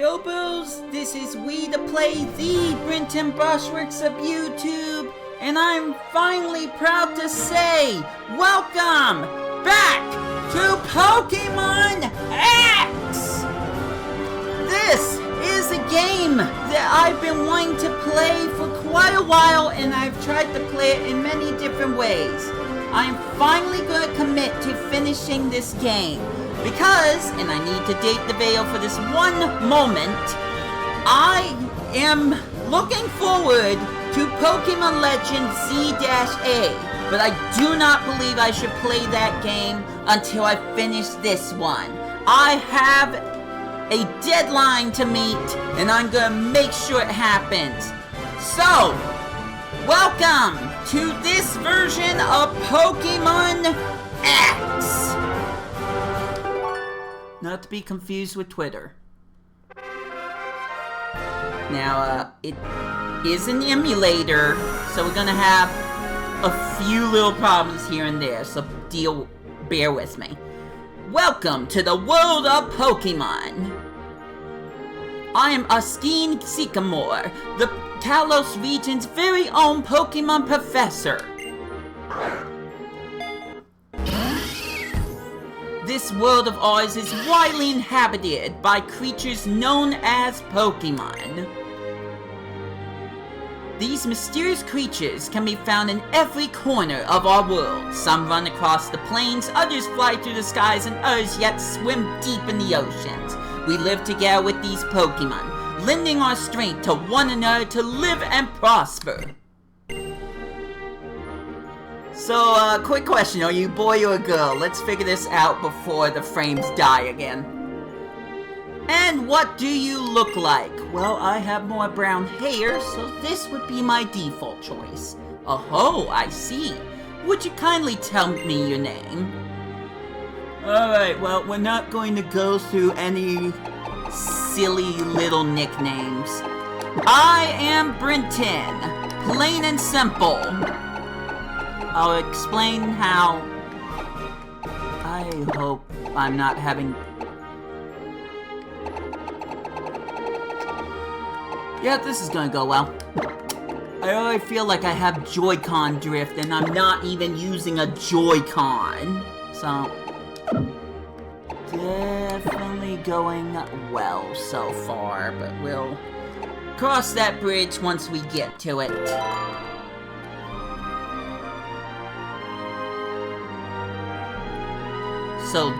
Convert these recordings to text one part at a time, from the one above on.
Yo Bills, this is Wii2PLAY, the Brenton Brushworks of YouTube, and I'm finally proud to say, welcome back to POKeMON X! This is a game that I've been wanting to play for quite a while, and I've tried to play it in many different ways. I'm finally going to commit to finishing this game. Because, and I need to date the video for this one moment, I am looking forward to Pokemon Legends Z-A, but I do not believe I should play that game until I finish this one. I have a deadline to meet, and I'm gonna make sure it happens. So, welcome to this version of Pokemon X! Not to be confused with Twitter. Now, it is an emulator, so we're gonna have a few little problems here and there, so bear with me. Welcome to the world of Pokemon! I am Askeen Sycamore, the Kalos region's very own Pokemon professor. This world of ours is widely inhabited by creatures known as Pokemon. These mysterious creatures can be found in every corner of our world. Some run across the plains, others fly through the skies, and others yet swim deep in the oceans. We live together with these Pokemon, lending our strength to one another to live and prosper. So, quick question, are you a boy or a girl? Let's figure this out before the frames die again. And what do you look like? Well, I have more brown hair, so this would be my default choice. Oh, I see. Would you kindly tell me your name? Alright, well, we're not going to go through any silly little nicknames. I am Brenton, plain and simple. I'll explain how. I hope I'm not having. Yeah, this is gonna go well. I already feel like I have Joy-Con drift and I'm not even using a Joy-Con. So, definitely going well so far, but we'll cross that bridge once we get to it. So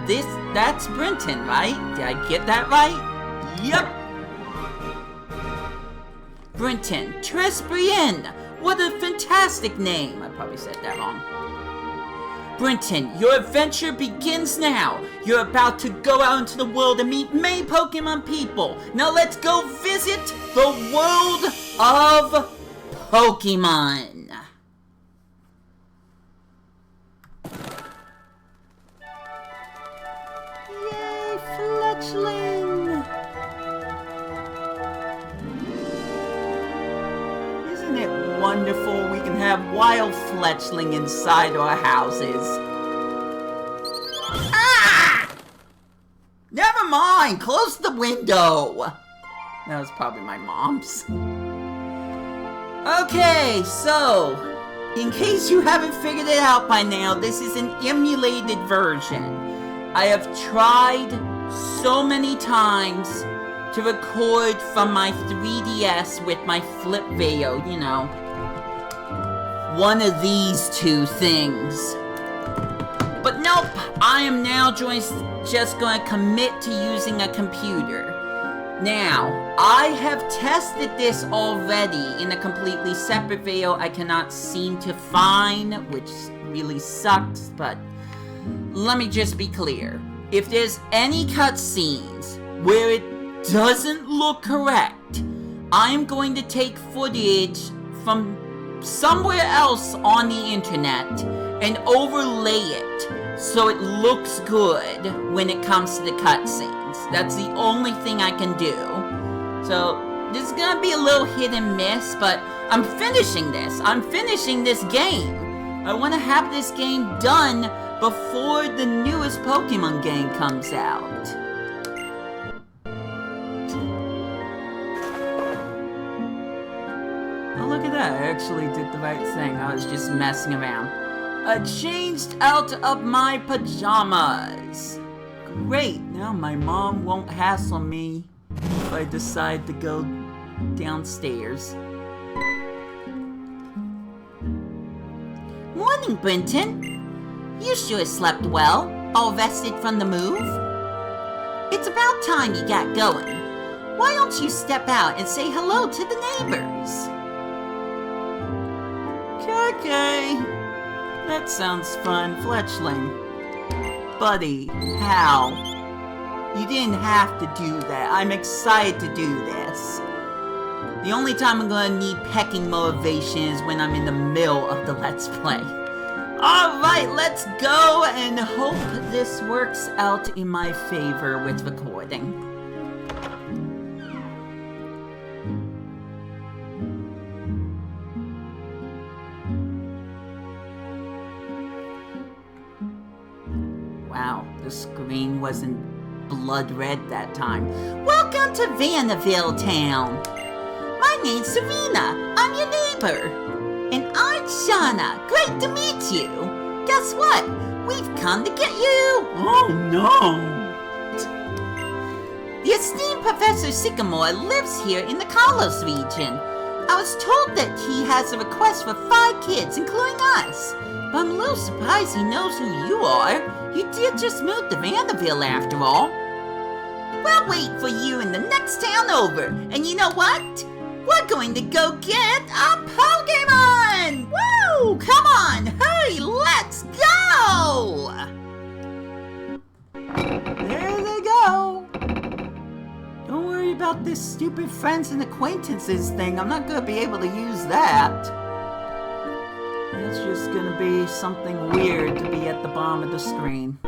that's Brenton, right? Did I get that right? Yep! Brenton Tresbrien! What a fantastic name! I probably said that wrong. Brenton, your adventure begins now! You're about to go out into the world and meet many Pokemon people! Now let's go visit the world of Pokemon! Isn't it wonderful we can have wild fletchling inside our houses? Ah! Never mind! Close the window! That was probably my mom's. Okay, so, in case you haven't figured it out by now, this is an emulated version. I have tried so many times to record from my 3DS with my FlipVideo, you know. One of these two things. But nope, I am now just going to commit to using a computer. Now, I have tested this already in a completely separate video I cannot seem to find, which really sucks, but let me just be clear. If there's any cutscenes where it doesn't look correct, I am going to take footage from somewhere else on the internet and overlay it so it looks good when it comes to the cutscenes. That's the only thing I can do. So, this is gonna be a little hit and miss, but I'm finishing this. I'm finishing this game. I want to have this game done before the newest Pokemon game comes out. look at that. I actually did the right thing. I was just messing around. I changed out of my pajamas. Great, now my mom won't hassle me if I decide to go downstairs. Morning, Brenton. You sure slept well, all rested from the move? It's about time you got going. Why don't you step out and say hello to the neighbors? Okay. That sounds fun, Fletchling. Buddy, how? You didn't have to do that. I'm excited to do this. The only time I'm gonna need pecking motivation is when I'm in the middle of the Let's Play. Alright, let's go and hope this works out in my favor with recording. Wow, the screen wasn't blood red that time. Welcome to Vanderville Town. My name's Serena. I'm your neighbor. And I'm Shauna. Great to meet you. Guess what? We've come to get you. Oh no. The esteemed Professor Sycamore lives here in the Carlos region. I was told that he has a request for 5 kids, including us. But I'm a little surprised he knows who you are. You did just move to Vanderville after all. We'll wait for you in the next town over. And you know what? We're going to go get a POKeMON! Woo! Come on, hurry, let's go! There they go. Don't worry about this stupid friends and acquaintances thing. I'm not going to be able to use that. It's just going to be something weird to be at the bottom of the screen.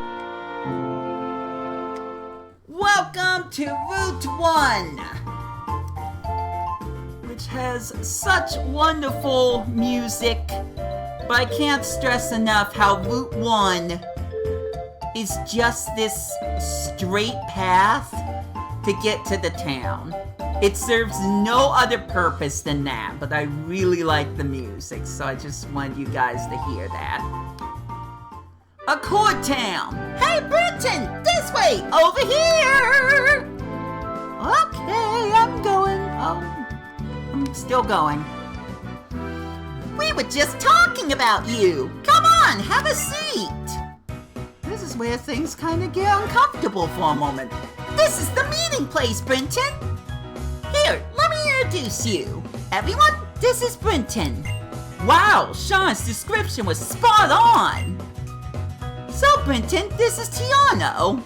Welcome to Route 1! Which has such wonderful music, but I can't stress enough how Route 1 is just this straight path to get to the town. It serves no other purpose than that, but I really like the music, so I just wanted you guys to hear that. Accord Town! Hey, Brenton! This way! Over here! Okay, I'm going. I'm still going. We were just talking about you! Come on, have a seat! This is where things kind of get uncomfortable for a moment. This is the meeting place, Brenton! Here, let me introduce you. Everyone, this is Brenton. Wow, Sean's description was spot on! So, Brenton, this is Tiano.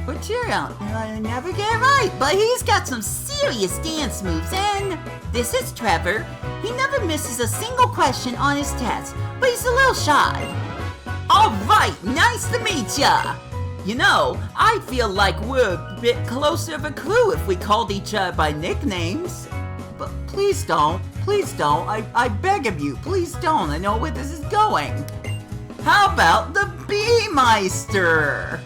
Or Tyrion. I never get it right, but he's got some serious dance moves. And this is Trevor. He never misses a single question on his test, but he's a little shy. Alright, nice to meet ya! You know, I feel like we're a bit closer of a crew if we called each other by nicknames. But please don't. Please don't. I beg of you, please don't. I know where this is going. How about the Bee-Meister?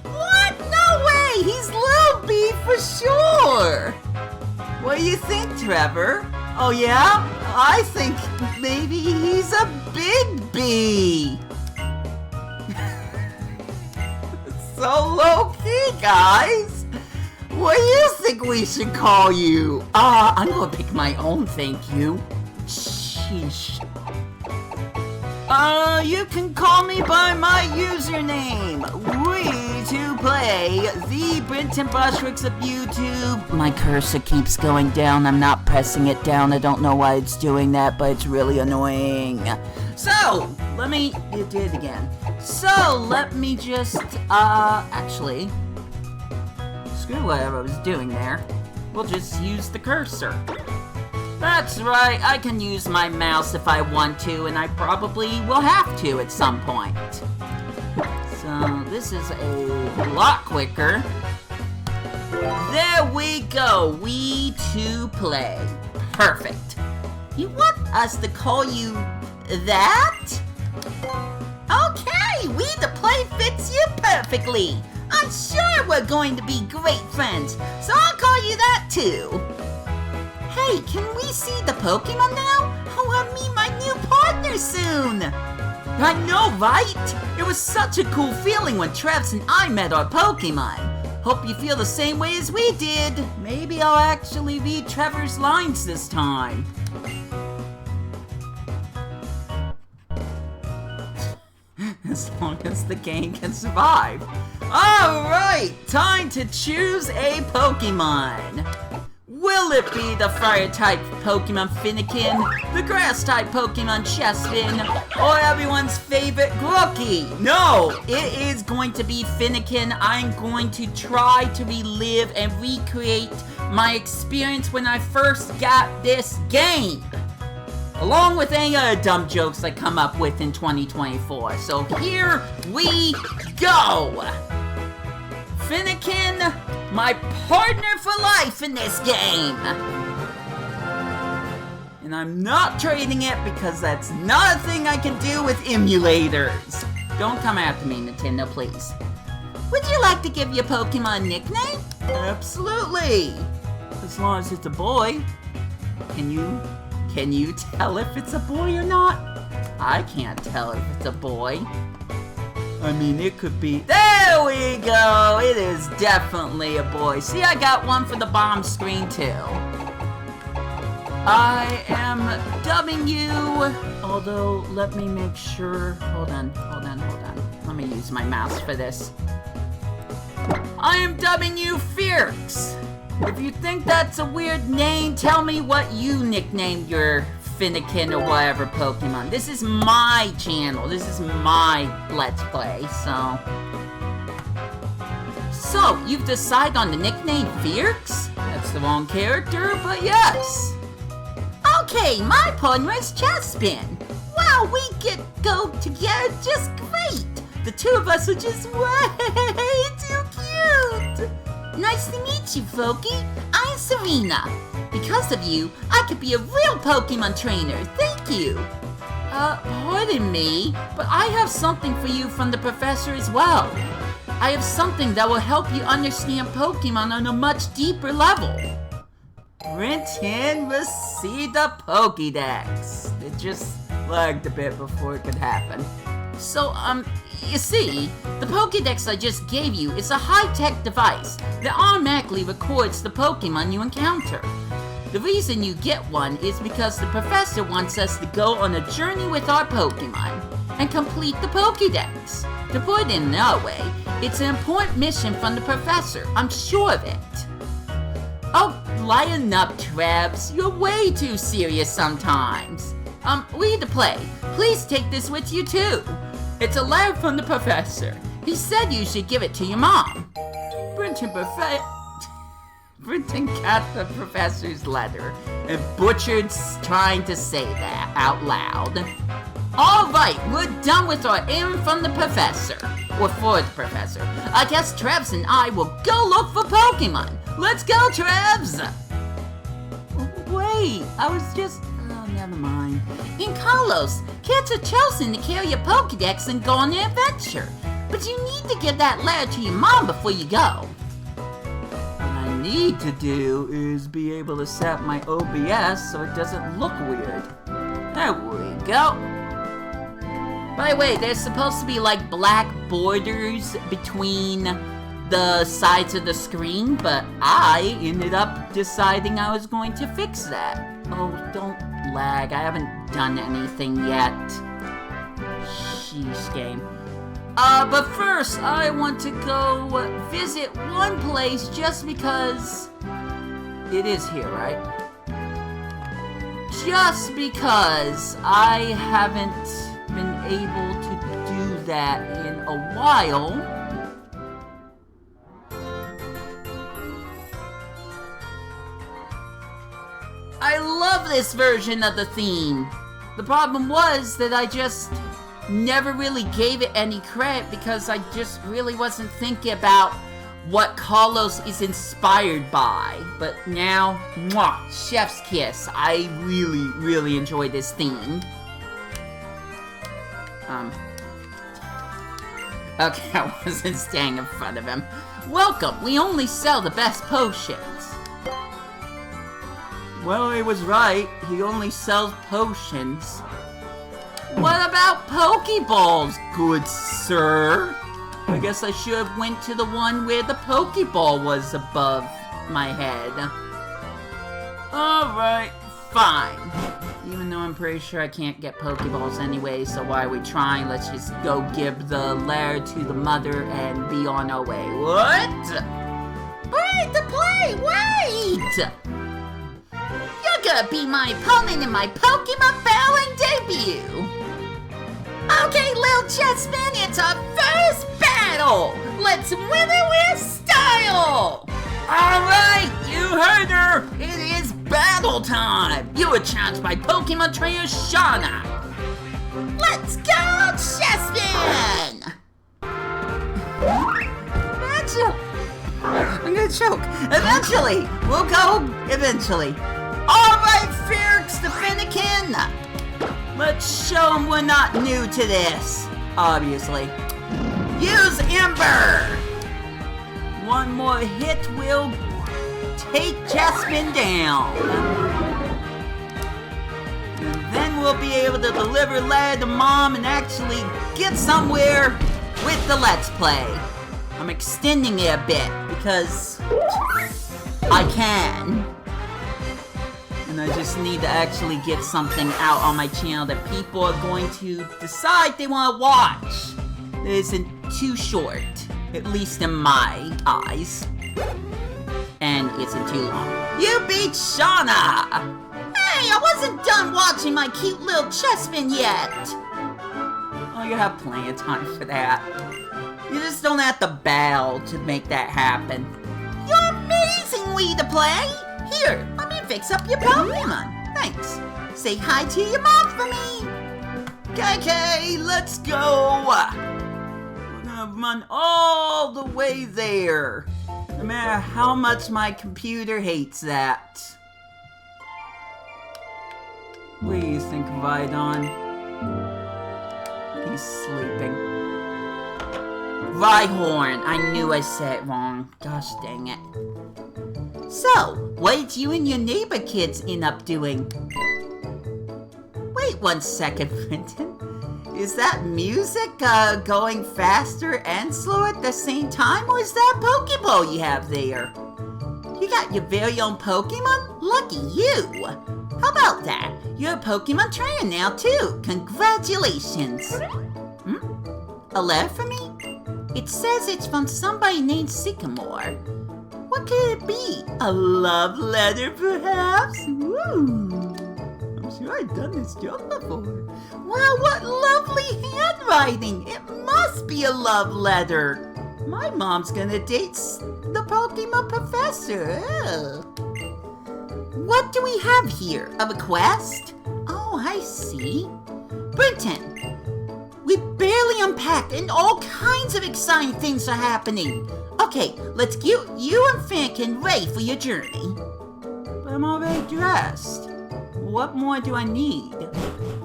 What? No way! He's Little Bee for sure! What do you think, Trevor? Oh yeah? I think maybe he's a Big Bee! So low-key, guys! What do you think we should call you? I'm gonna pick my own, thank you. Sheesh. You can call me by my username, Wii2PLAY, the Brenton Bushwicks of YouTube. My cursor keeps going down. I'm not pressing it down. I don't know why it's doing that, but it's really annoying. So, let me do it again. So, let me just, actually, screw whatever I was doing there. We'll just use the cursor. That's right, I can use my mouse if I want to, and I probably will have to at some point. So, this is a lot quicker. There we go, Wii2PLAY. Perfect. You want us to call you that? Okay, Wii2PLAY fits you perfectly. I'm sure we're going to be great friends, so I'll call you that too. Hey, can we see the Pokemon now? Oh, I'll meet my new partner soon! I know, right? It was such a cool feeling when Trevs and I met our Pokemon. Hope you feel the same way as we did. Maybe I'll actually read Trevor's lines this time. As long as the game can survive. Alright, time to choose a Pokemon. Will it be the Fire-type Pokemon Fennekin, the Grass-type Pokemon Chespin, or everyone's favorite Grookey? No, it is going to be Fennekin. I'm going to try to relive and recreate my experience when I first got this game, along with any other dumb jokes I come up with in 2024. So here we go! Fennekin, my partner for life in this game! And I'm not trading it because that's not a thing I can do with emulators. Don't come after me, Nintendo, please. Would you like to give your Pokemon a nickname? Absolutely! As long as it's a boy. Can you tell if it's a boy or not? I can't tell if it's a boy. I mean, it could be... There we go! It is definitely a boy. See, I got one for the bomb screen, too. I am dubbing you... Although, let me make sure... Hold on. Let me use my mouse for this. I am dubbing you Fierce. If you think that's a weird name, tell me what you nicknamed your Fennekin or whatever Pokemon. This is my channel. This is my Let's Play, so... So, you've decided on the nickname Fierce? That's the wrong character, but yes. Okay, my partner is Chespin. Wow, we go together just great. The two of us are just way too cute. Nice to meet you, Floki. I'm Serena. Because of you, I could be a real Pokemon trainer. Thank you. Pardon me, but I have something for you from the professor as well. I have something that will help you understand Pokemon on a much deeper level. Brenton received a Pokédex. It just lagged a bit before it could happen. So, you see, the Pokédex I just gave you is a high-tech device that automatically records the Pokemon you encounter. The reason you get one is because the professor wants us to go on a journey with our Pokemon and complete the Pokédex. To put it in another way, it's an important mission from the professor, I'm sure of it. Oh, lighten up, Trebs. You're way too serious sometimes. Wii2PLAY, please take this with you too. It's a letter from the professor. He said you should give it to your mom. Brenton got the professor's letter and butchered trying to say that out loud. Alright, we're done with our errand from the professor. Or for the professor. I guess Trebs and I will go look for Pokemon. Let's go, Trebs! Wait, I was just... Oh, never mind. In Carlos, kids are chosen to carry your Pokédex and go on an adventure. But you need to give that letter to your mom before you go. What I need to do is be able to set my OBS so it doesn't look weird. There we go. By the way, there's supposed to be like black borders between the sides of the screen, but I ended up deciding I was going to fix that. Oh, don't lag. I haven't done anything yet. Sheesh, game. But first, I want to go visit one place just because it is here, right? Just because I haven't been able to do that in a while. I love this version of the theme. The problem was that I just never really gave it any credit because I just really wasn't thinking about what Carlos is inspired by. But now, mwah, chef's kiss. I really enjoy this theme. Okay, I wasn't staying in front of him. Welcome, we only sell the best potions. Well, he was right. He only sells potions. What about Pokeballs, good sir? I guess I should have went to the one where the Pokeball was above my head. Alright, fine. Even though I'm pretty sure I can't get Pokeballs anyway, so why are we trying? Let's just go give the letter to the mother and be on our way. What? Wait, to play! Wait! You're gonna be my opponent in my Pokemon battling debut! Okay, little chessman, it's our first battle! Let's win it with style! Alright, you heard her! It is battle time! You were challenged by Pokemon trainer Shauna! Let's go, chessman! I'm gonna choke. Eventually! We'll go eventually. Alright, Ferrix the Finnegan! Let's show him we're not new to this. Obviously. Use Ember! One more hit will take Jasmine down. And then we'll be able to deliver letter to Mom and actually get somewhere with the Let's Play. I'm extending it a bit because I can. And I just need to actually get something out on my channel that people are going to decide they want to watch. It isn't too short, at least in my eyes. And isn't too long. You beat Shauna! Hey, I wasn't done watching my cute little chessman yet! Oh, you have plenty of time for that. You just don't have to battle to make that happen. You're amazing, Wii2PLAY! Here, let me fix up your Pokemon. Thanks. Say hi to your mom for me. Okay, let's go. We're gonna run all the way there. No matter how much my computer hates that. What do you think, Rhydon? He's sleeping. Rhyhorn. I knew I said it wrong. Gosh dang it. So, what did you and your neighbor kids end up doing? Wait one second, Brenton. Is that music going faster and slower at the same time, or is that a Pokeball you have there? You got your very own Pokemon? Lucky you! How about that? You're a Pokemon trainer now too. Congratulations! A letter for me? It says it's from somebody named Sycamore. What could it be? A love letter, perhaps? Ooh. I'm sure I've done this job before. Wow, what lovely handwriting! It must be a love letter. My mom's gonna date the Pokemon professor. Ugh. What do we have here? A request? Oh, I see. Brenton, we barely unpacked and all kinds of exciting things are happening. Okay, let's get you and Finnegan ready for your journey. But I'm already dressed. What more do I need?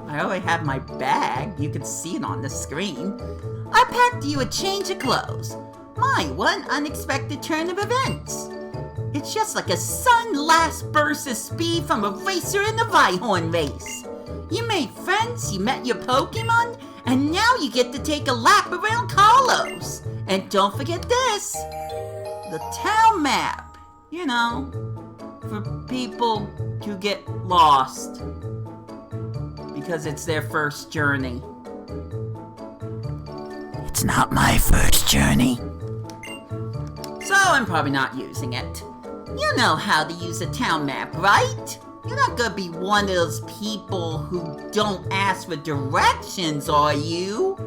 I already have my bag. You can see it on the screen. I packed you a change of clothes. My, what an unexpected turn of events. It's just like a sudden last burst of speed from a racer in the Rhyhorn race. You made friends, you met your Pokemon, and now you get to take a lap around Kalos. And don't forget this, the town map, you know, for people who get lost because it's their first journey. It's not my first journey. So I'm probably not using it. You know how to use a town map, right? You're not gonna be one of those people who don't ask for directions, are you?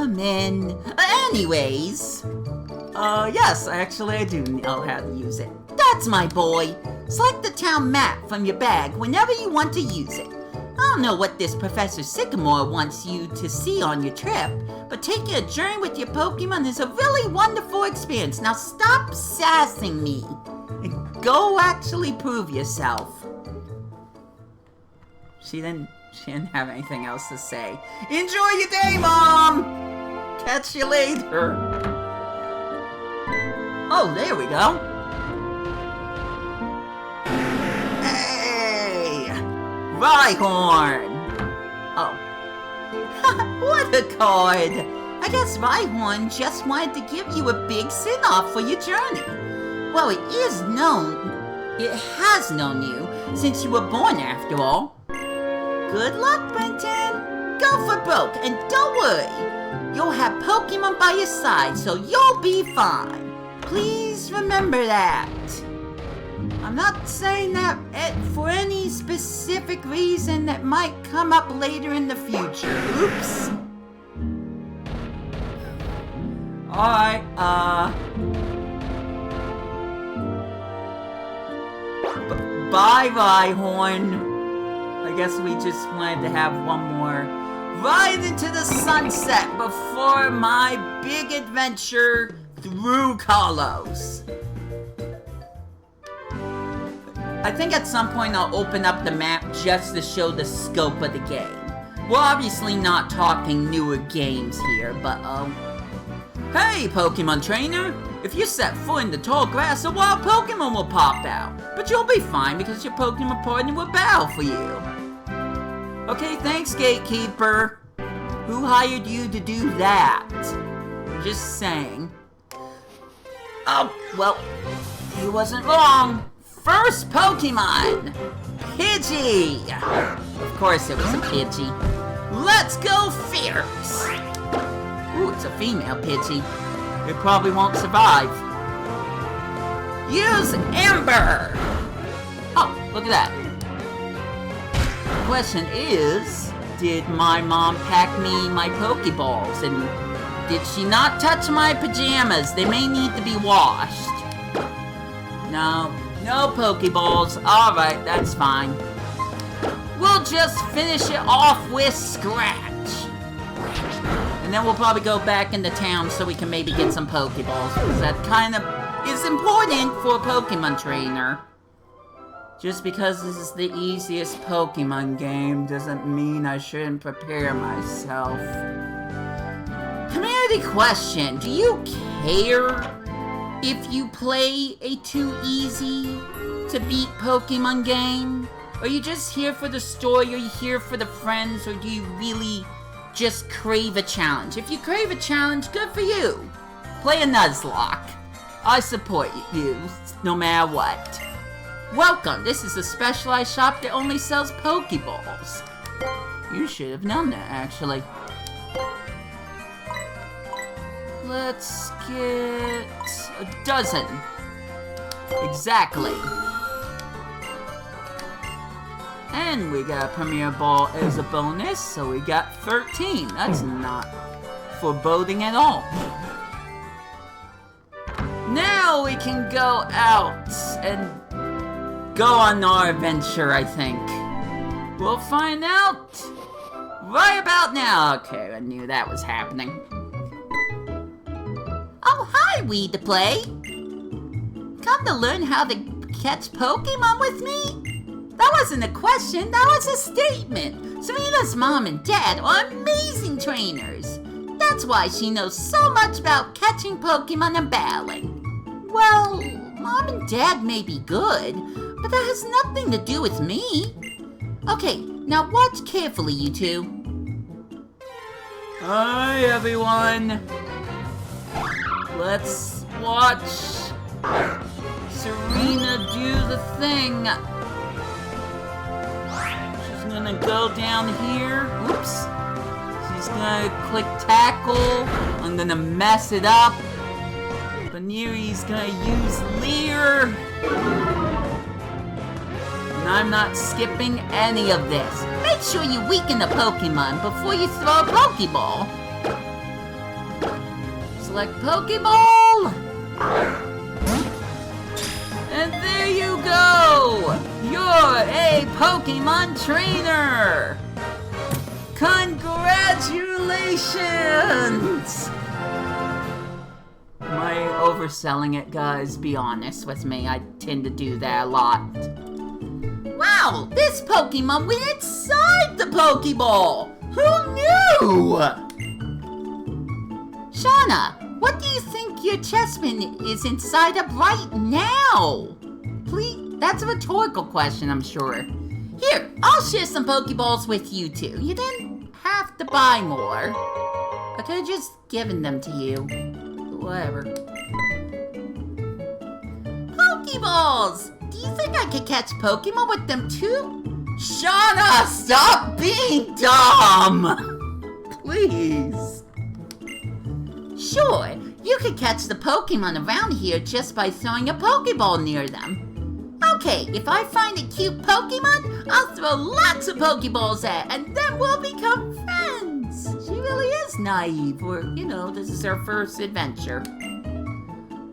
Man. Anyways. Yes, actually I do know how to use it. That's my boy. Select the town map from your bag whenever you want to use it. I don't know what this Professor Sycamore wants you to see on your trip, but taking a journey with your Pokemon is a really wonderful experience. Now stop sassing me and go actually prove yourself. She didn't have anything else to say. Enjoy your day, Mom! Catch you later. Oh, there we go. Rhyhorn! Oh. What a card! I guess Rhyhorn just wanted to give you a big send-off for your journey. Well, it has known you since you were born, after all. Good luck, Brenton! Go for broke, and don't worry! You'll have Pokemon by your side, so you'll be fine. Please remember that. I'm not saying that for any specific reason that might come up later in the future. Oops. Alright, bye, Rhyhorn. I guess we just wanted to have one more ride into the sunset before my big adventure through Kalos. I think at some point I'll open up the map just to show the scope of the game. We're obviously not talking newer games here, but hey, Pokemon Trainer! If you set foot in the tall grass, a wild Pokemon will pop out. But you'll be fine because your Pokemon partner will battle for you. Okay, thanks, Gatekeeper. Who hired you to do that? Just saying. Oh, well, he wasn't wrong. First Pokemon! Pidgey! Of course it was a Pidgey. Let's go fierce! Ooh, it's a female Pidgey. It probably won't survive. Use Ember! Oh, look at that. The question is, did my mom pack me my Pokeballs? And did she not touch my pajamas? They may need to be washed. No Pokeballs. Alright, that's fine. We'll just finish it off with Scratch. And then we'll probably go back into town so we can maybe get some Pokeballs. Because that kind of is important for a Pokemon trainer. Just because this is the easiest Pokemon game doesn't mean I shouldn't prepare myself. Community question. Do you care if you play a too easy to beat Pokemon game? Are you just here for the story? Are you here for the friends? Or do you really just crave a challenge? If you crave a challenge, good for you. Play a Nuzlocke. I support you, no matter what. Welcome, this is a specialized shop that only sells Pokeballs. You should have known that, actually. Let's get a dozen. Exactly. And we got a Premier Ball as a bonus, so we got 13. That's not foreboding at all. Now we can go out and go on our adventure, I think. We'll find out right about now. Okay, I knew that was happening. Oh, hi, Wii2PLAY. Come to learn how to catch Pokemon with me? That wasn't a question, that was a statement. Serena's mom and dad are amazing trainers. That's why she knows so much about catching Pokemon and battling. Well, mom and dad may be good, but that has nothing to do with me. Okay, now watch carefully, you two. Hi, everyone. Let's watch Serena do the thing. She's gonna go down here. Oops. She's gonna click tackle. I'm gonna mess it up. Baneri's gonna use Leer. And I'm not skipping any of this. Make sure you weaken a Pokemon before you throw a Pokeball. Select Pokeball. And there you go! You're a Pokemon trainer! Congratulations! Am I overselling it, guys? Be honest with me, I tend to do that a lot. Wow, this Pokemon went inside the Pokeball! Who knew? Shauna, what do you think your chessman is inside of right now? Please, that's a rhetorical question, I'm sure. Here, I'll share some Pokeballs with you two. You didn't have to buy more. I could have just given them to you. Whatever. Pokeballs! Do you think I could catch Pokemon with them too? Shauna, stop being dumb! Please. Sure, you could catch the Pokemon around here just by throwing a Pokeball near them. Okay, if I find a cute Pokemon, I'll throw lots of Pokeballs at, and then we'll become friends. She really is naive, or, you know, this is her first adventure.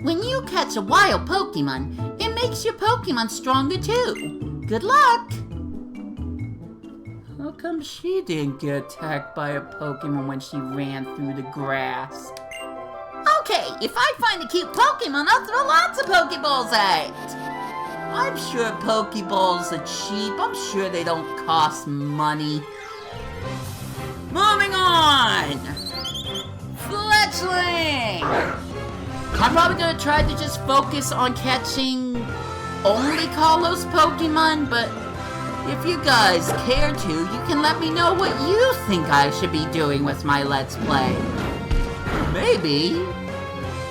When you catch a wild Pokemon, it makes your Pokemon stronger too. Good luck! How come she didn't get attacked by a Pokemon when she ran through the grass? Okay, if I find a cute Pokemon, I'll throw lots of Pokeballs at it. I'm sure Pokeballs are cheap. I'm sure they don't cost money. Moving on! Fletchling! I'm probably gonna try to just focus on catching only Kalos Pokemon, but if you guys care to, you can let me know what you think I should be doing with my Let's Play. Maybe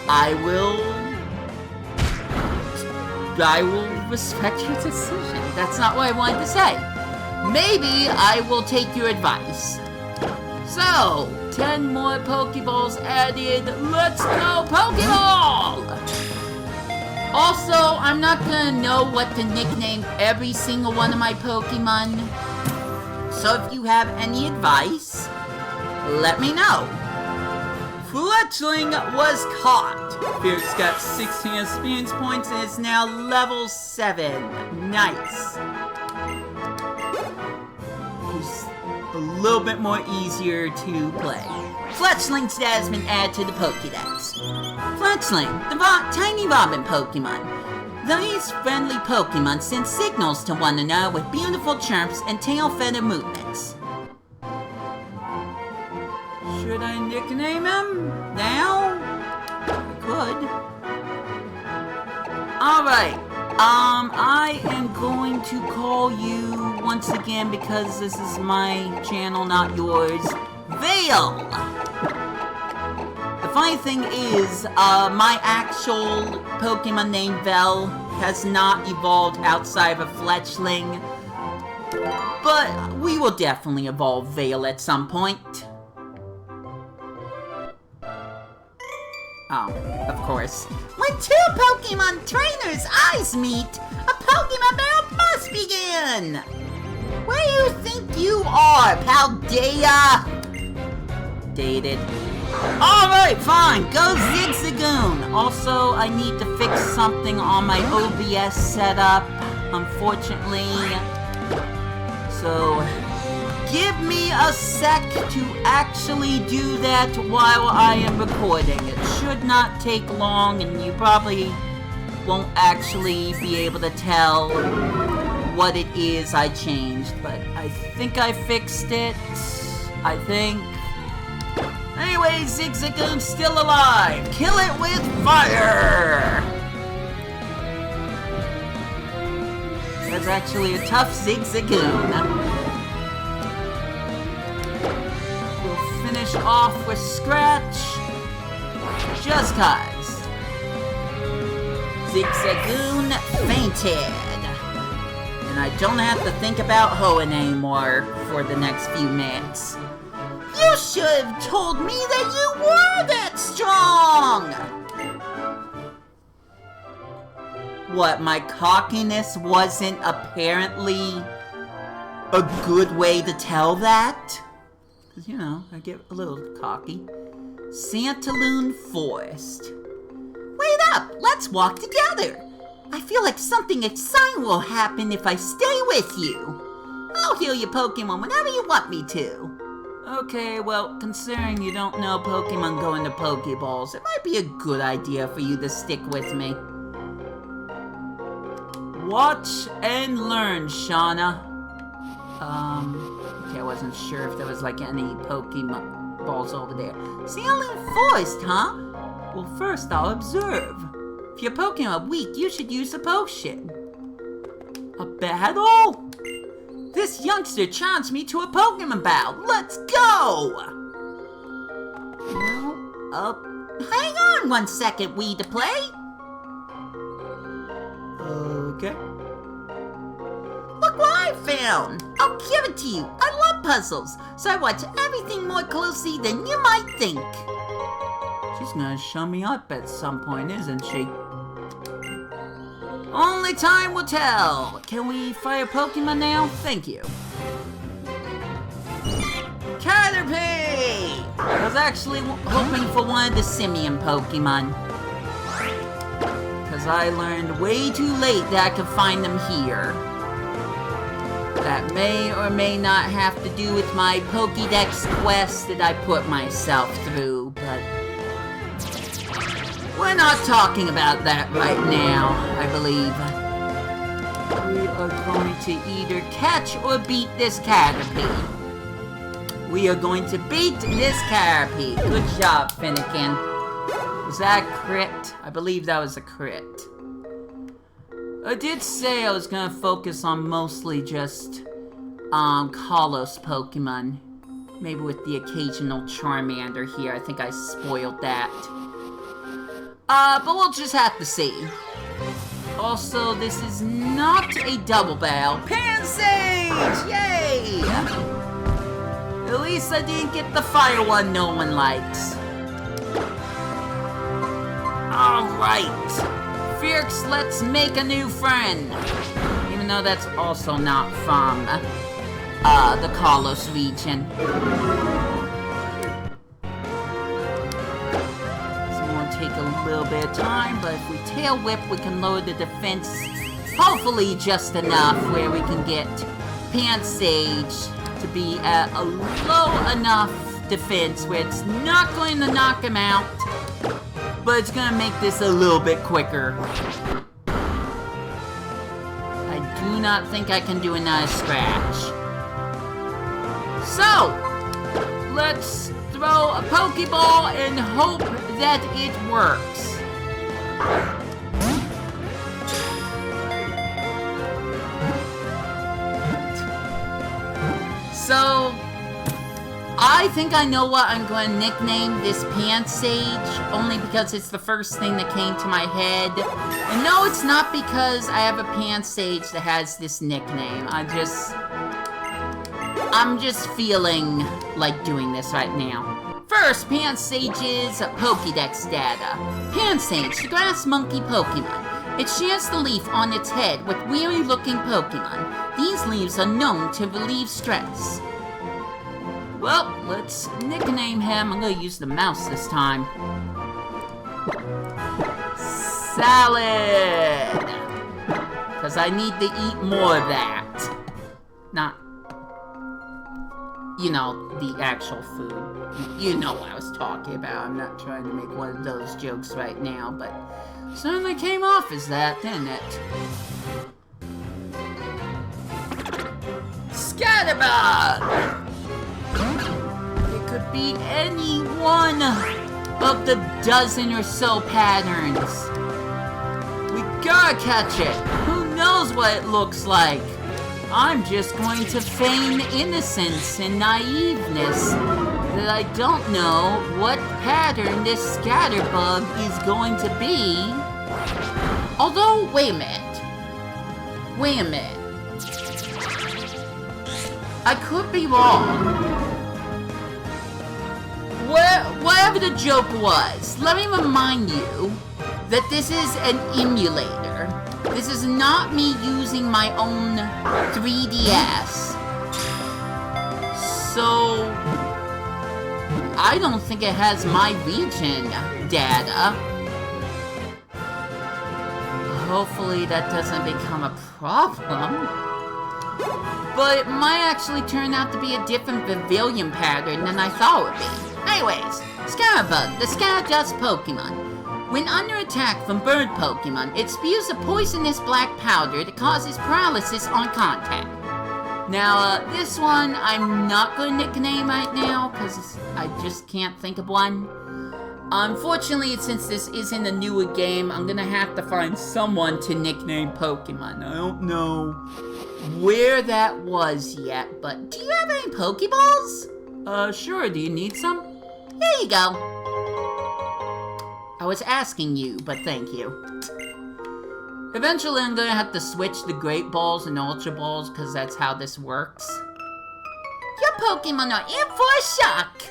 I will respect your decision. That's not what I wanted to say. Maybe I will take your advice. So, 10 more Pokeballs added. Let's go, Pokeball! Also, I'm not gonna know what to nickname every single one of my Pokemon. So if you have any advice, let me know. Fletchling was caught. Fierce got 16 experience points and is now level 7. Nice. He's a little bit more easier to play. Fletchling stat has been added to the Pokédex. Fletchling, the tiny robin Pokemon. These friendly Pokemon send signals to one another with beautiful chirps and tail feather movements. Should I nickname him now? I could. Alright, I am going to call you once again because this is my channel, not yours. Vale! The funny thing is, my actual Pokemon named Vale has not evolved outside of a Fletchling. But we will definitely evolve Vale at some point. Oh, of course. When two Pokemon trainers' eyes meet, a Pokemon battle must begin! Where do you think you are, Paldea? Dated. Alright, fine, go Zigzagoon! Also, I need to fix something on my OBS setup, unfortunately. So, give me a sec to actually do that while I am recording. It should not take long, and you probably won't actually be able to tell what it is I changed, but I think I fixed it. I think. Anyway, Zigzagoon's still alive! Kill it with fire! That's actually a tough Zigzagoon. Finish off with Scratch, just cause. Zigzagoon fainted. And I don't have to think about Hoenn anymore for the next few minutes. You should have told me that you were that strong! What, my cockiness wasn't apparently a good way to tell that? Because, you know, I get a little cocky. Santaloon Forest. Wait up! Let's walk together! I feel like something exciting will happen if I stay with you. I'll heal your Pokemon whenever you want me to. Okay, well, considering you don't know Pokemon go into Pokeballs, it might be a good idea for you to stick with me. Watch and learn, Shauna. Okay, I wasn't sure if there was like any Pokemon balls over there. Santaloon Forest, huh? Well, first I'll observe. If your Pokemon are weak, you should use a potion. A battle? This youngster challenged me to a Pokemon battle. Let's go! Hang on 1 second, Wii2PLAY. Okay. Look what I found! I'll give it to you. I love puzzles, so I watch everything more closely than you might think. She's gonna show me up at some point, isn't she? Only time will tell. Can we fire Pokemon now? Thank you. Caterpie! I was actually hoping for one of the Simian Pokemon. Because I learned way too late that I could find them here. That may or may not have to do with my Pokédex quest that I put myself through, but we're not talking about that right now, I believe. We are going to either catch or beat this Caterpie. We are going to beat this Caterpie. Good job, Finnegan. Was that a crit? I believe that was a crit. I did say I was gonna focus on mostly just, Kalos Pokemon. Maybe with the occasional Charmander here. I think I spoiled that. But we'll just have to see. Also, this is not a double battle. Pansage! Yay! At least I didn't get the fire one no one likes. Alright. Fierce, let's make a new friend. Even though that's also not from, the Kalos region. Take a little bit of time, but if we tail whip, we can lower the defense, hopefully just enough where we can get Pansage to be at a low enough defense where it's not going to knock him out, but it's going to make this a little bit quicker. I do not think I can do another scratch. So, let's throw a Pokeball and hope that it works. So, I think I know what I'm going to nickname this Pansage, only because it's the first thing that came to my head. And no, it's not because I have a Pansage that has this nickname. I'm just feeling like doing this right now. First, Pansage's Pokédex data. Pansage, the grass monkey Pokemon. It shares the leaf on its head with weary-looking Pokemon. These leaves are known to relieve stress. Well, let's nickname him. I'm gonna use the mouse this time. Salad! Because I need to eat more of that. Not, you know, the actual food. You know what I was talking about. I'm not trying to make one of those jokes right now, but certainly came off as that, didn't it? Scatterbug! It could be any one of the dozen or so patterns. We gotta catch it. Who knows what it looks like? I'm just going to feign innocence and naiveness that I don't know what pattern this Scatterbug is going to be. Although, wait a minute. I could be wrong. Whatever the joke was, let me remind you that this is an emulator. This is not me using my own 3DS. So, I don't think it has my region data. Hopefully that doesn't become a problem. But it might actually turn out to be a different pavilion pattern than I thought it would be. Anyways, Scatterbug, the Scatter-Dust Pokemon. When under attack from bird Pokemon, it spews a poisonous black powder that causes paralysis on contact. Now, this one I'm not going to nickname right now, because I just can't think of one. Unfortunately, since this isn't a newer game, I'm going to have to find someone to nickname Pokemon. I don't know where that was yet, but do you have any Pokeballs? Sure, do you need some? Here you go. I was asking you, but thank you. Eventually, I'm gonna have to switch the Great Balls and Ultra Balls, because that's how this works. Your Pokemon are in for a shock!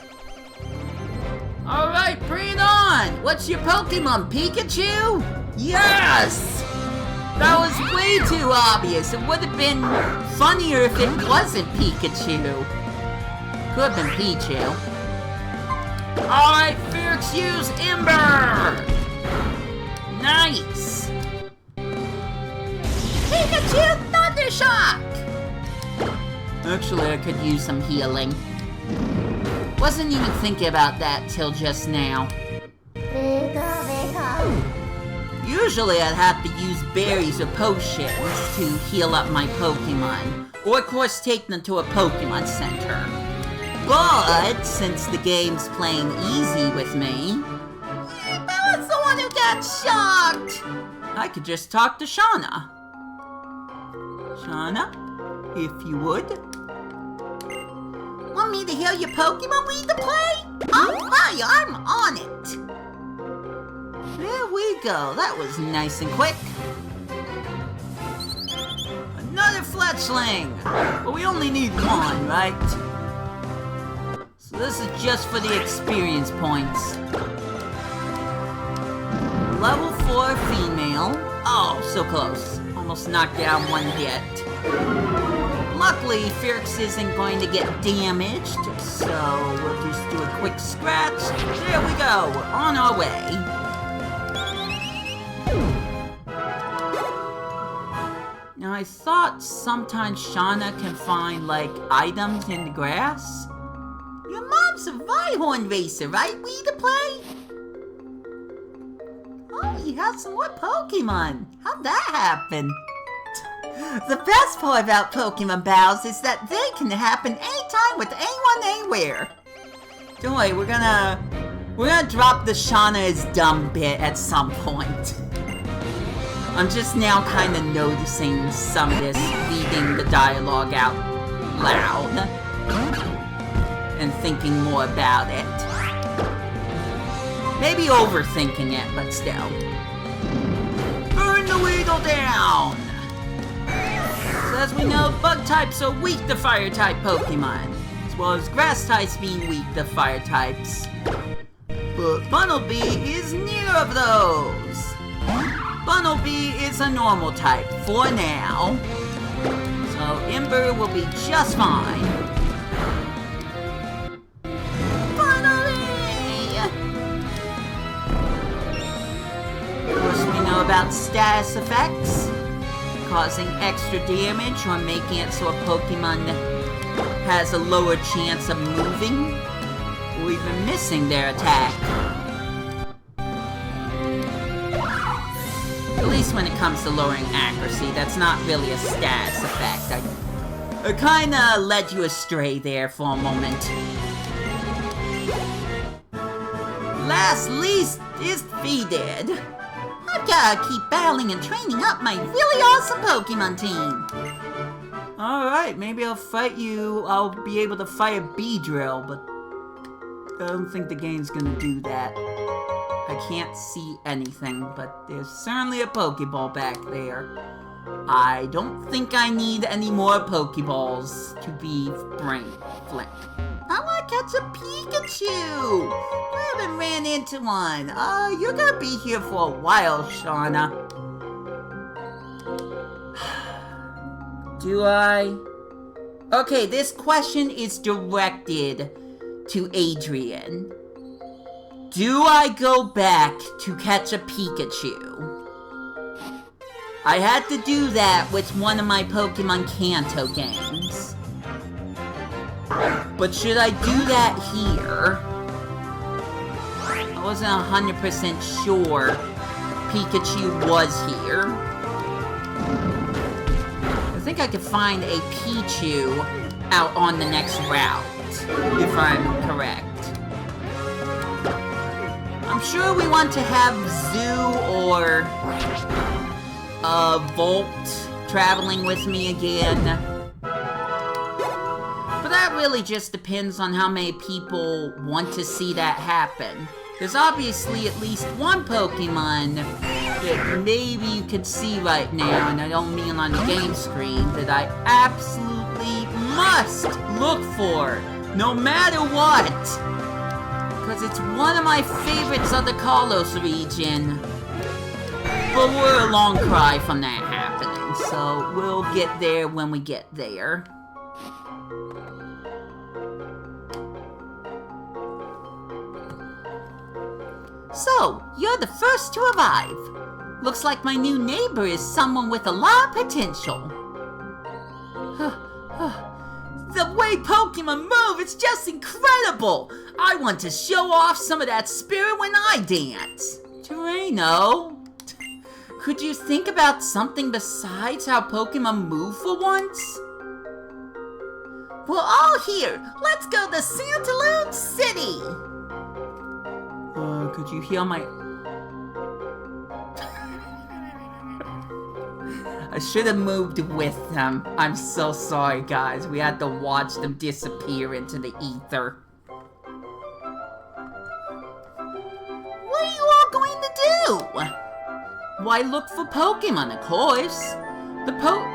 Alright, bring it on! What's your Pokemon, Pikachu? Yes! That was way too obvious. It would have been funnier if it wasn't Pikachu. Could have been Pichu. Alright, Fierce, use Ember! Nice! Pikachu, Thunder Shock! Actually, I could use some healing. Wasn't even thinking about that till just now. Usually I'd have to use berries or potions to heal up my Pokemon. Or of course take them to a Pokemon Center. But, since the game's playing easy with me... I was the one who got shocked! I could just talk to Shauna. Shauna, if you would. Want me to heal your Pokemon, Wii2PLAY? Oh, hi, I'm on it. There we go. That was nice and quick. Another Fletchling. But we only need one, right? So this is just for the experience points. Level 4 female. Oh, so close. Almost knocked down one hit. Luckily, Fierce isn't going to get damaged, so we'll just do a quick scratch. There we go. We're on our way. Now, I thought sometimes Shauna can find, like, items in the grass. Your mom's a Rhyhorn racer, right, Wii2PLAY? Oh, you have some more Pokemon. How'd that happen? The best part about Pokemon battles is that they can happen anytime with anyone, anywhere. Don't worry, we're gonna drop the Shauna is dumb bit at some point. I'm just now kind of noticing some of this, reading the dialogue out loud, and thinking more about it. Maybe overthinking it, but still. Burn the Weedle down! So as we know, bug types are weak to fire type Pokemon, as well as grass types being weak to fire types. But Bunnelby is neither of those. Bunnelby is a normal type for now, so Ember will be just fine. Bunnelby! Of course, we know about status effects, causing extra damage or making it so a Pokemon has a lower chance of moving or even missing their attack. At least when it comes to lowering accuracy, that's not really a status effect. I kinda led you astray there for a moment. Last least is defeated. I've gotta keep battling and training up my really awesome Pokemon team. Alright, maybe I'll fight you. I'll be able to fight a Beedrill, but I don't think the game's gonna do that. I can't see anything, but there's certainly a Pokeball back there. I don't think I need any more Pokeballs to be Flint. I want to catch a Pikachu! I haven't ran into one. You're gonna be here for a while, Shauna. Do I? Okay, this question is directed to Adrian. Do I go back to catch a Pikachu? I had to do that with one of my Pokemon Kanto games. But should I do that here? I wasn't 100% sure Pikachu was here. I think I could find a Pichu out on the next route, if I'm correct. I'm sure we want to have Zoo or Volt traveling with me again. But that really just depends on how many people want to see that happen. There's obviously at least one Pokemon that maybe you could see right now, and I don't mean on the game screen, that I absolutely must look for, no matter what. Because it's one of my favorites of the Kalos region. But we're a long cry from that happening, so we'll get there when we get there. So, you're the first to arrive. Looks like my new neighbor is someone with a lot of potential. The way Pokemon move is just incredible! I want to show off some of that spirit when I dance. Terreno, could you think about something besides how Pokemon move for once? We're all here. Let's go to Santaloon City. Could you heal my... I should have moved with them. I'm so sorry, guys. We had to watch them disappear into the ether. What are you all going to do? Why, look for Pokemon, of course. The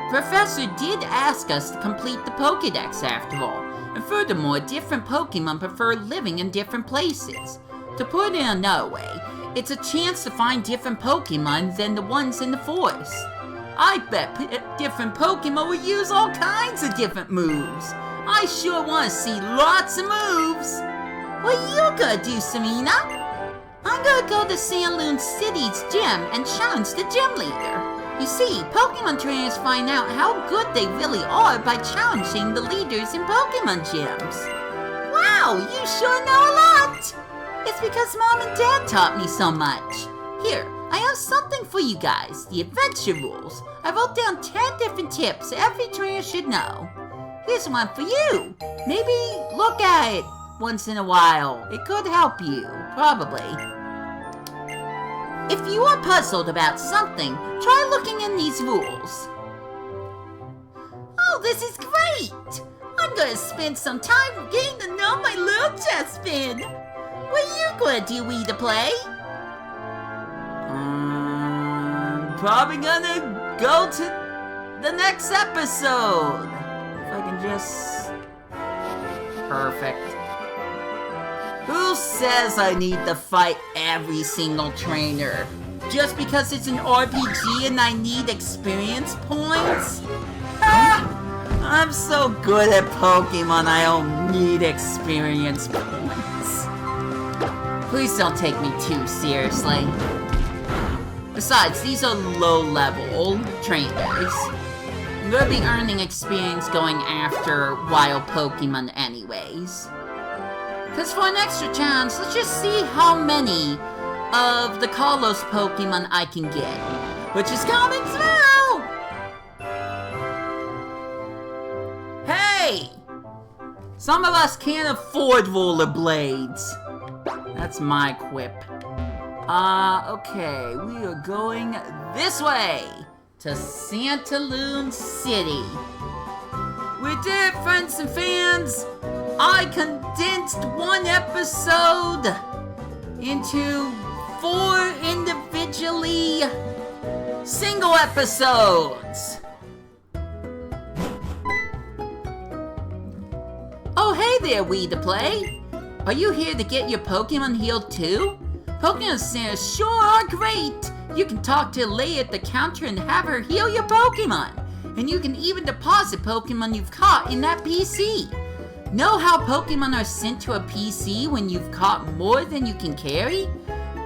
professor did ask us to complete the Pokédex after all. And furthermore, different Pokemon prefer living in different places. To put it another way, it's a chance to find different Pokemon than the ones in the forest. I bet different Pokemon will use all kinds of different moves. I sure want to see lots of moves. What are you gonna do, Serena? I'm gonna go to Sandloon City's gym and challenge the gym leader. You see, Pokemon trainers find out how good they really are by challenging the leaders in Pokemon gyms. Wow, you sure know a lot! It's because Mom and Dad taught me so much. Here, I have something for you guys, the adventure rules. I wrote down 10 different tips every trainer should know. Here's one for you. Maybe look at it once in a while. It could help you, probably. If you are puzzled about something, try looking in these rules. Oh, this is great! I'm gonna spend some time getting to know my little Chespin. What are you gonna do, Wii2PLAY? Probably gonna go to the next episode. If I can just... Perfect. Who says I need to fight every single trainer? Just because it's an RPG and I need experience points? I'm so good at Pokemon I don't need experience points. Please don't take me too seriously. Besides, these are low-level trainers. I'm gonna be earning experience going after wild Pokemon anyways. Cause for an extra chance, let's just see how many of the Kalos Pokemon I can get. Which is coming through! Hey! Some of us can't afford rollerblades. That's my quip. Okay, we are going this way to Santaloon City. We did it, friends and fans! I condensed one episode into 4 individually single episodes. Oh, hey there, Wii2PLAY! Are you here to get your Pokemon healed too? Pokemon centers sure are great! You can talk to Leia at the counter and have her heal your Pokemon. And you can even deposit Pokemon you've caught in that PC. Know how Pokemon are sent to a PC when you've caught more than you can carry?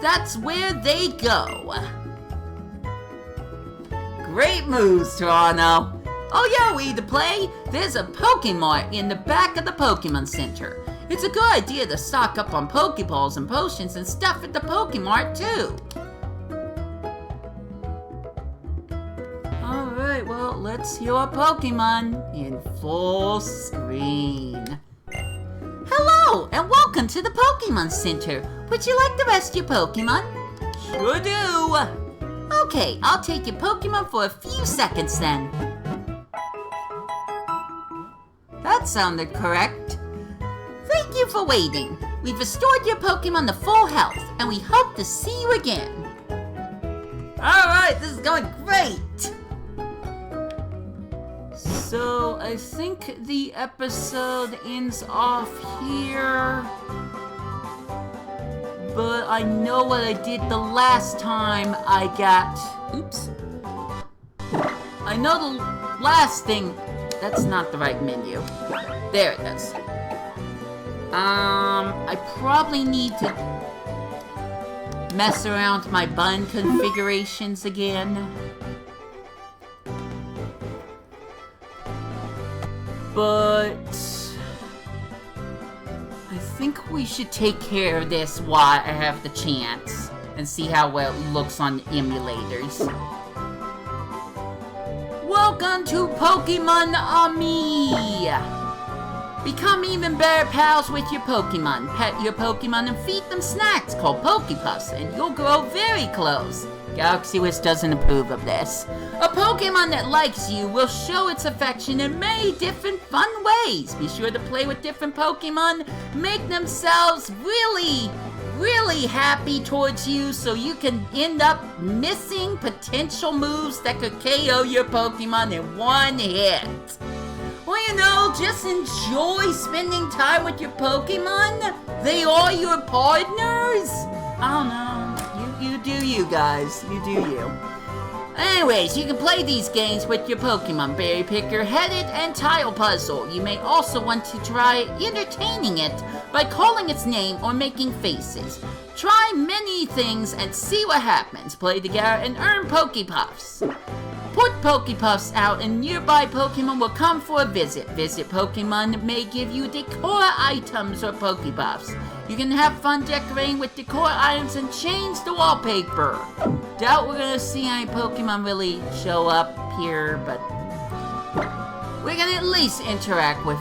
That's where they go. Great moves, Toronto. Oh yeah, Wii2PLAY, there's a Pokemon in the back of the Pokemon Center. It's a good idea to stock up on Pokeballs and potions and stuff at the Pokemart too. Alright, well, let's heal our Pokemon in full screen. Hello, and welcome to the Pokemon Center. Would you like to rest your Pokemon? Sure do. Okay, I'll take your Pokemon for a few seconds then. That sounded correct. Thank you for waiting. We've restored your Pokemon to full health, and we hope to see you again. Alright, this is going great! So, I think the episode ends off here. But I know what I did the last time I got... Oops. I know the last thing... That's not the right menu. There it is. I probably need to mess around with my button configurations again. But I think we should take care of this while I have the chance and see how well it looks on emulators. Welcome to Pokemon Ami! Become even better pals with your Pokemon. Pet your Pokemon and feed them snacks called Pokepuffs, and you'll grow very close. Galaxy Wish doesn't approve of this. A Pokemon that likes you will show its affection in many different fun ways. Be sure to play with different Pokemon, make themselves really happy towards you so you can end up missing potential moves that could KO your Pokemon in one hit. Well, you know, just enjoy spending time with your Pokemon. They are your partners. I don't know. You do you, guys. You do you. Anyways, you can play these games with your Pokemon Berry Picker, Headed, and Tile Puzzle. You may also want to try entertaining it by calling its name or making faces. Try many things and see what happens. Play together and earn Pokepuffs. Put Pokepuffs out and nearby Pokemon will come for a visit. Visit Pokemon may give you decor items or Pokepuffs. You can have fun decorating with decor items and change the wallpaper. Doubt we're gonna see any Pokemon really show up here, but we're gonna at least interact with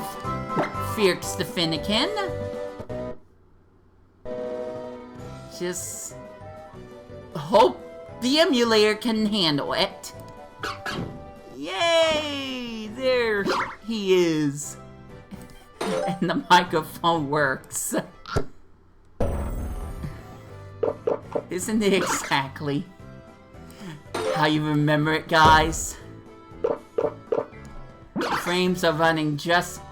Fierce the Finnegan. Just hope the emulator can handle it. Yay! There he is. And the microphone works. Isn't it exactly how you remember it, guys? The frames are running just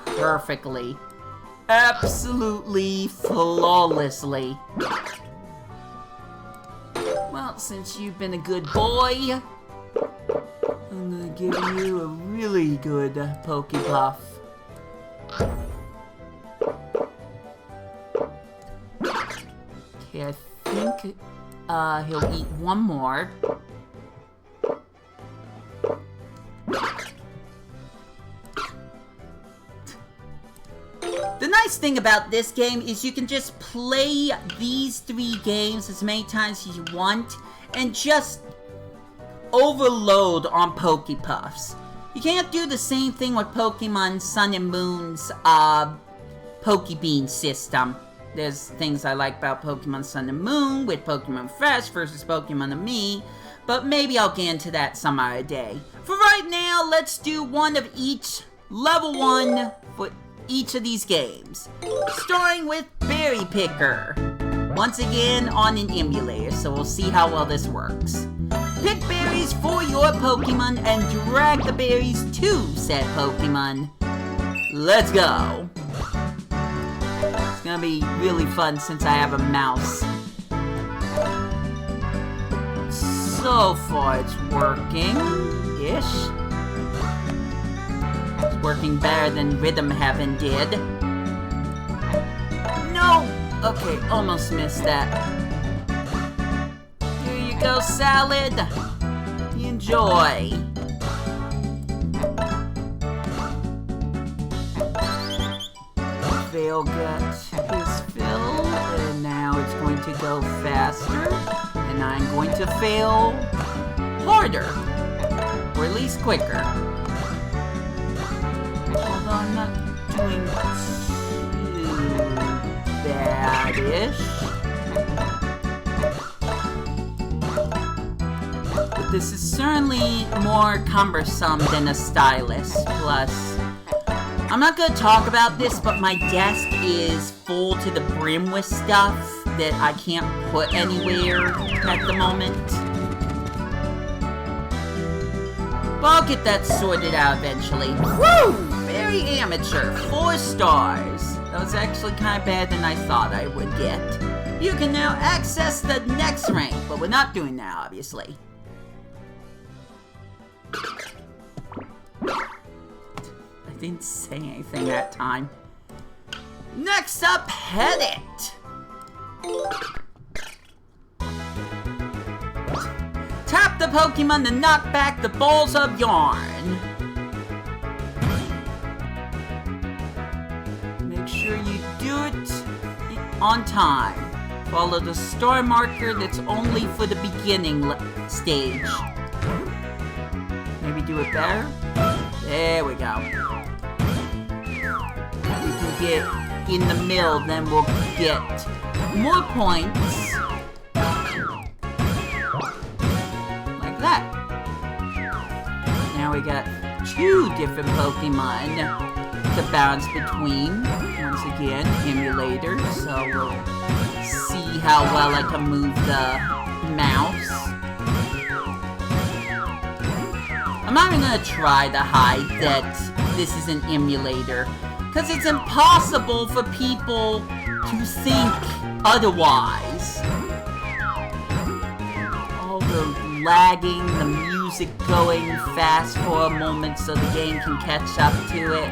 perfectly. Absolutely flawlessly. Well, since you've been a good boy, I'm gonna give you a really good Pokepuff. Okay, I think he'll eat one more. The nice thing about this game is you can just play these 3 games as many times as you want and just overload on Pokepuffs. You can't do the same thing with Pokemon Sun and Moon's Pokebean system. There's things I like about Pokemon Sun and Moon with Pokemon Fresh versus Pokemon Ami, but maybe I'll get into that some other day. For right now, let's do one of each level 1 for each of these games. Starting with Berry Picker. Once again on an emulator, so we'll see how well this works. Pick berries for your Pokemon and drag the berries to said Pokemon. Let's go! It's gonna be really fun since I have a mouse. So far it's working-ish. It's working better than Rhythm Heaven did. No! Okay, almost missed that. Here you go, Salad. Enjoy. Fail got his fill, and now it's going to go faster, and I'm going to fail harder, or at least quicker. Although I'm not doing too bad-ish. This is certainly more cumbersome than a stylus. Plus, I'm not gonna talk about this, but my desk is full to the brim with stuff that I can't put anywhere at the moment. But I'll get that sorted out eventually. Woo! Very amateur. 4 stars. That was actually kind of better than I thought I would get. You can now access the next rank, but we're not doing that, obviously. I didn't say anything that time. Next up, Pet It! Tap the Pokemon to knock back the balls of yarn. Make sure you do it on time. Follow the star marker that's only for the beginning stage. Maybe do it better? There we go. If we can get in the middle, then we'll get more points. Like that. Now we got 2 different Pokemon to bounce between. Once again, emulator, so we'll see how well I can move the mouse. I'm not even gonna try to hide that this is an emulator, because it's impossible for people to think otherwise. All the lagging, the music going fast for a moment so the game can catch up to it.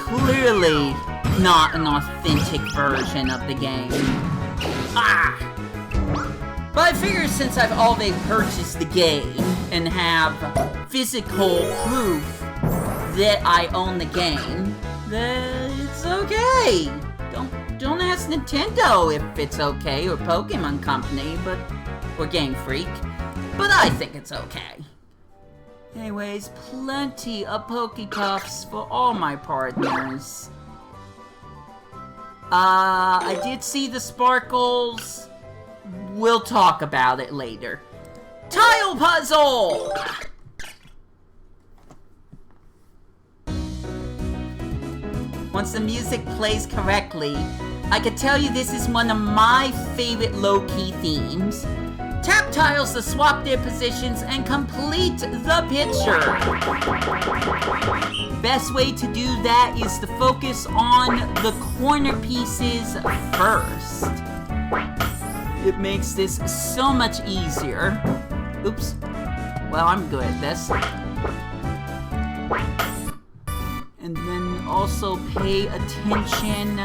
Clearly not an authentic version of the game. Ah! But I figure since I've already purchased the game and have physical proof that I own the game, then it's okay. Don't ask Nintendo if it's okay, or Pokemon Company, or Game Freak, but I think it's okay. Anyways, plenty of Pokepuffs for all my partners. I did see the sparkles. We'll talk about it later. Tile puzzle! Once the music plays correctly, I can tell you this is one of my favorite low-key themes. Tap tiles to swap their positions and complete the picture. Best way to do that is to focus on the corner pieces first. It makes this so much easier. Oops. Well, I'm good at this. And then also pay attention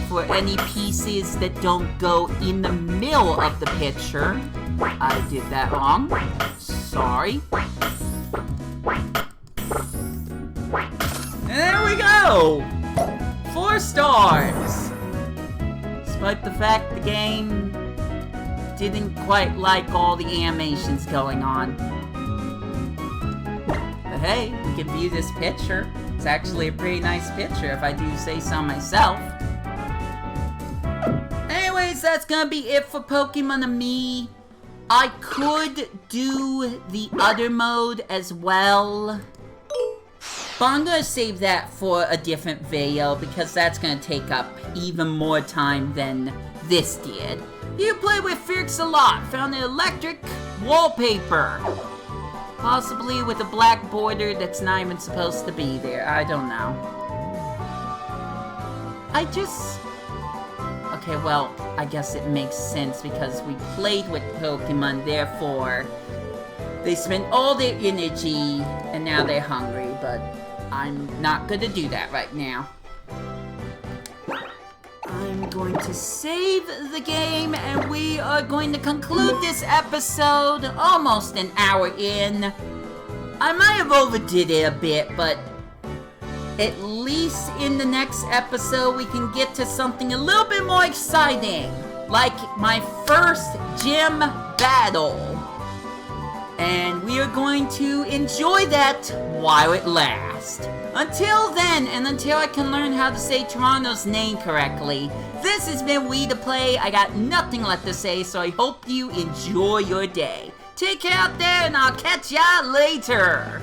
for any pieces that don't go in the middle of the picture. I did that wrong. Sorry. And there we go! 4 stars! Despite the fact the game didn't quite like all the animations going on. But hey, we can view this picture. It's actually a pretty nice picture if I do say so myself. Anyways, that's gonna be it for Pokemon and me. I could do the other mode as well, but I'm gonna save that for a different video because that's gonna take up even more time than this did. You play with Firks a lot. Found an electric wallpaper. Possibly with a black border that's not even supposed to be there. I don't know. Okay, well, I guess it makes sense because we played with Pokemon, therefore they spent all their energy and now they're hungry, but I'm not gonna do that right now. I'm going to save the game and we are going to conclude this episode almost an hour in. I might have overdid it a bit, but at least in the next episode we can get to something a little bit more exciting, like my first gym battle. And we are going to enjoy that while it lasts. Until then, and until I can learn how to say Toronto's name correctly, this has been Wii2Play. I got nothing left to say, so I hope you enjoy your day. Take care out there, and I'll catch ya later!